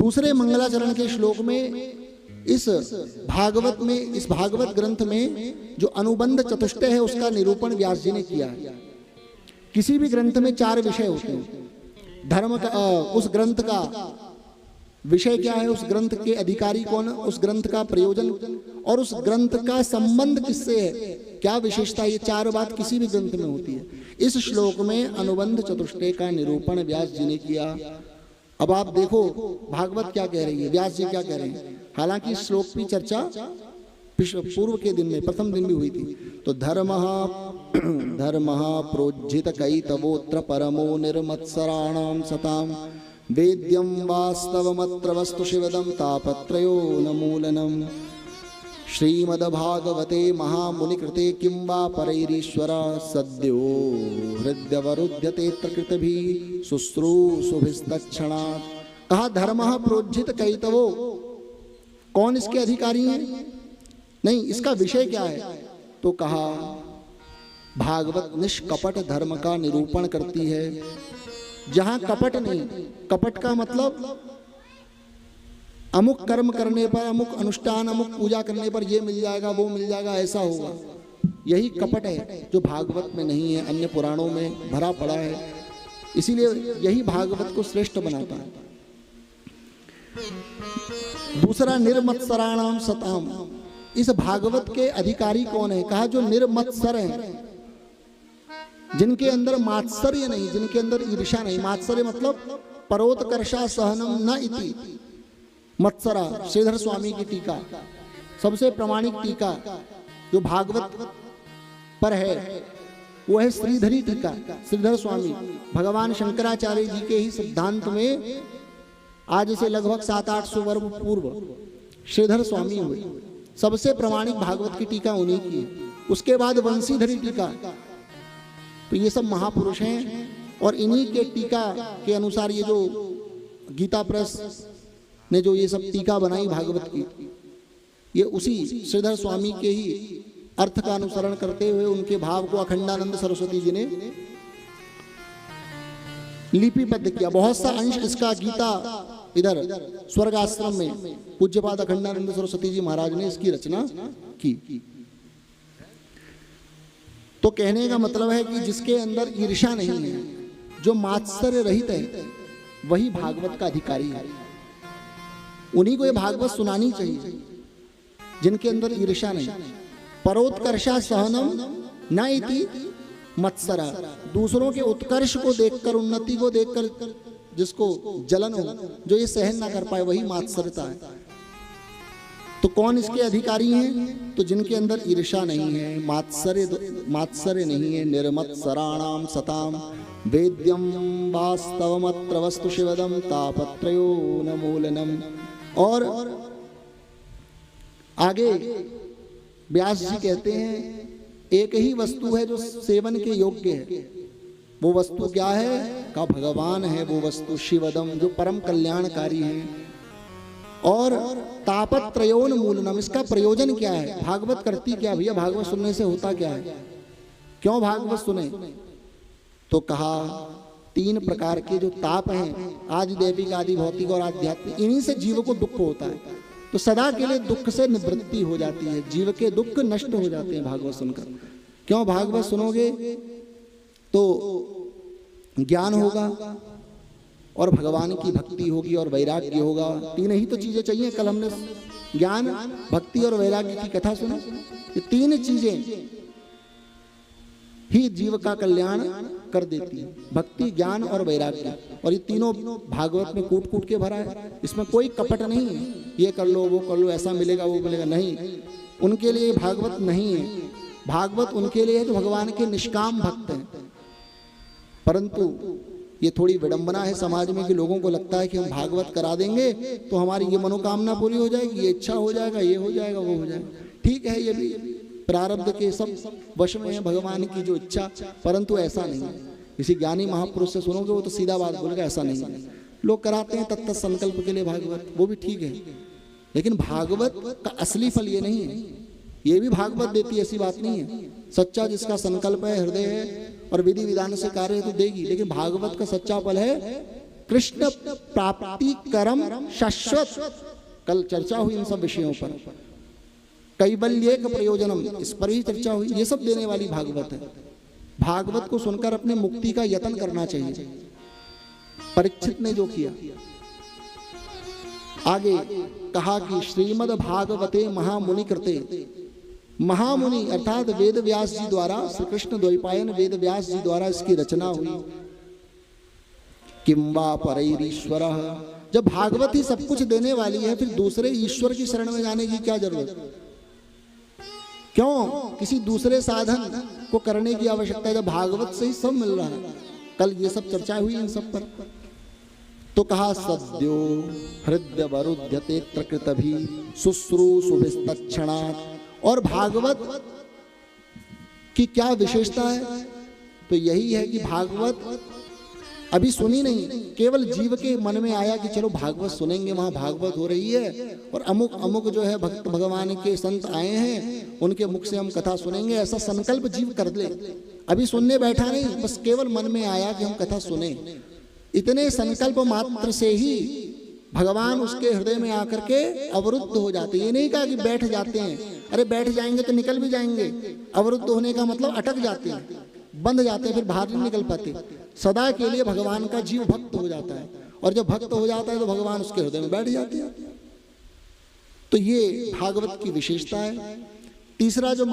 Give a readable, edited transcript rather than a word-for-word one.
दूसरे मंगलाचरण के श्लोक में इस भागवत ग्रंथ में जो अनुबंध चतुष्टय है उसका निरूपण व्यास जी ने किया है। किसी भी ग्रंथ में 4 विषय होते हैं। धर्म का उस ग्रंथ का विषय क्या है, उस ग्रंथ के अधिकारी कौन है, उस ग्रंथ का प्रयोजन और उस ग्रंथ का संबंध किससे है, क्या विशेषता, ये 4 बात किसी भी ग्रंथ में होती है। इस श्लोक में अनुबंध चतुष्टय का निरूपण व्यास जी ने किया। अब आप देखो भागवत क्या कह रही है, व्यास जी क्या कह रहे हैं। हालांकि इस श्लोक की चर्चा पूर्व के दिन में प्रथम दिन भी हुई थी। तो धर्म प्रोज्झित कैतवोत्र परमो निर्मत्सराणां सताम वेद्यं वास्तवमत्र वस्तु शिवदं तापत्रयो न मूलनम्। श्रीमद्भागवते महामुनिकृते किं वा परैरीश्वर सद्यो हृदयवरुध्यते कृतभिः शुश्रूषुभिस्तत्क्षणात्। कहा धर्मः प्रोज्झित कैतवो, कौन इसके अधिकारी हैं, नहीं इसका विषय क्या है। तो कहा भागवत निष्कपट धर्म का निरूपण करती है, जहां कपट नहीं। कपट का मतलब अमुक कर्म करने पर, अमुक अनुष्ठान, अमुक पूजा करने पर ये मिल जाएगा, वो मिल जाएगा, ऐसा होगा, यही कपट है जो भागवत में नहीं है, अन्य पुराणों में भरा पड़ा है। इसीलिए यही भागवत को श्रेष्ठ बनाता है। दूसरा निर्मत्सराणाम सताम, इस भागवत के अधिकारी कौन है, कहा जो निर्मत्सर हैं, जिनके अंदर मात्सर्य नहीं, जिनके अंदर ईर्षा नहीं। मात्सर्य मतलब परोत्कर्षा सहनम न इति मत्सरा। श्रीधर स्वामी की टीका, सबसे प्रमाणिक टीका जो भागवत पर है वो है श्रीधरी टीका। श्रीधर स्वामी भगवान शंकराचार्य जी के ही सिद्धांत में आज से लगभग 700-800 वर्ष पूर्व श्रीधर स्वामी हुए। सबसे प्रमाणिक भागवत की टीका उन्हीं की है। उसके बाद वंशीधरी टीका। तो ये सब महापुरुष हैं और इन्हीं के टीका के अनुसार ये जो गीता प्रेस ने जो ये सब टीका बनाई भागवत की, ये उसी श्रीधर स्वामी के ही अर्थ का अनुसरण करते हुए उनके भाव को अखंडानंद सरस्वती जी ने लिपिबद्ध किया। बहुत सा अंश इसका गीता इधर स्वर्ग आश्रम में पूज्यपाद अखंडानंद सरस्वती जी महाराज ने इसकी रचना की। तो कहने का मतलब है कि जिसके अंदर ईर्ष्या नहीं है, जो मात्सर्य रहित है, वही भागवत का अधिकारी है। उन्हीं को ये भागवत सुनानी चाहिए जिनके अंदर ईर्ष्या नहीं। परोत्कर्षा सहनम न इति मत्सरा, दूसरों के उत्कर्ष को देखकर, उन्नति को देखकर जिसको जलन हो, जो ये सहन ना कर पाए, वही मात्सर्यता है। तो कौन इसके अधिकारी हैं, तो जिनके अंदर ईर्ष्या नहीं है, मात्सर्य नहीं है। निर्मत्सराणाम सताम वेद्यम वास्तवमत्र वस्तु शिवदम तापत्रयो न मूलनम। और आगे व्यास जी कहते हैं एक ही वस्तु है जो सेवन के योग्य है। वो वस्तु क्या है, का भगवान है वो वस्तु, शिवदम जो परम कल्याणकारी है। और तापत्रयोन मूलनम, इसका प्रयोजन क्या है, भागवत करती क्या भैया, भागवत सुनने से होता क्या है, क्यों भागवत सुने। तो कहा 3 प्रकार के जो ताप हैं, आदि दैविक, आदि भौतिक और आध्यात्मिक, इन्हीं से जीव को दुख होता है। तो सदा के लिए दुख से निवृत्ति हो जाती है, जीव के दुख नष्ट हो जाते हैं भागवत सुनकर। क्यों, भागवत सुनोगे तो ज्ञान होगा और भगवान की भक्ति होगी और वैराग्य होगा। 3 ही तो चीजें चाहिए। कल हमने ज्ञान, भक्ति और वैराग्य की कथा सुनी। ये 3 चीजें ही जीव का कल्याण कर देती है, भक्ति, ज्ञान और वैराग्य। और ये तीनों भागवत में कूट कूट के भरा है। इसमें कोई कपट नहीं है, ये कर लो, वो कर लो, ऐसा मिलेगा, वो मिलेगा, नहीं। उनके लिए भागवत नहीं है। भागवत उनके लिए है जो भगवान के निष्काम भक्त हैं। परंतु ये थोड़ी विडंबना है समाज में कि लोगों को लगता है कि हम भागवत करा देंगे तो हमारी ये मनोकामना पूरी हो जाएगी, ये इच्छा हो जाएगा, ये हो जाएगा, वो हो जाएगा। ठीक है, ये भी प्रारब्ध के सब वश में है भगवान की जो इच्छा, परंतु ऐसा नहीं है। किसी ज्ञानी महापुरुष से सुनोगे वो तो सीधा बात बोलेगा, ऐसा नहीं है। लोग कराते हैं तत्त संकल्प के लिए भागवत, वो भी ठीक है, लेकिन भागवत का असली फल ये नहीं है। ये भी भागवत देती है, ऐसी बात नहीं है। सच्चा जिसका संकल्प है, हृदय है और विधि विधान से कार्य है तो देगी, लेकिन भागवत का सच्चा फल है कृष्ण प्राप्ति कर्म शाश्वत, कल चर्चा हुई इन सब विषयों पर। कैवल्य का प्रयोजनम, इस पर ही चर्चा हुई। ये सब देने वाली भागवत है। भागवत को सुनकर अपने मुक्ति का यत्न करना चाहिए, परीक्षित ने जो किया। आगे कहा कि श्रीमद् भागवते महामुनि कृते, महामुनि अर्थात वेद व्यास जी द्वारा, श्री कृष्ण द्वैपायन वेद व्यास जी द्वारा इसकी रचना हुई। किंवा परैरीश्वर, जब भागवत ही सब कुछ देने वाली है, फिर दूसरे ईश्वर की शरण में जाने की क्या जरूरत? क्यों किसी दूसरे साधन को करने की आवश्यकता है, जब भागवत से ही सब मिल रहा है। कल ये सब चर्चा हुई इन सब पर। तो कहा सद्यो हृदय वरुध्यते प्रकृतभि शुश्रूषुभिस्तक्षणात्। और भागवत की क्या विशेषता है? तो यही है कि भागवत अभी सुनी नहीं, केवल जीव के मन में आया कि चलो भागवत सुनेंगे, वहां भागवत हो रही है और अमुक अमुक जो है भक्त भगवान के संत आए हैं, उनके मुख से हम कथा सुनेंगे, ऐसा संकल्प जीव कर ले। अभी सुनने बैठा नहीं, बस केवल मन में आया कि हम कथा सुने। इतने संकल्प मात्र से ही भगवान उसके हृदय में आकर के अवरुद्ध हो जाते। ये नहीं कहा कि बैठ जाते हैं, अरे बैठ जाएंगे तो निकल भी जाएंगे। अवरुद्ध होने का मतलब अटक जाते हैं, बंद जाते हैं, फिर बाहर नहीं निकल पाते। सदा के लिए भगवान का जीव भक्त हो जाता है, और जब भक्त हो जाता है तो भगवान उसके हृदय में बैठ जाते हैं। तो ये भागवत की विशेषता है। तीसरा जो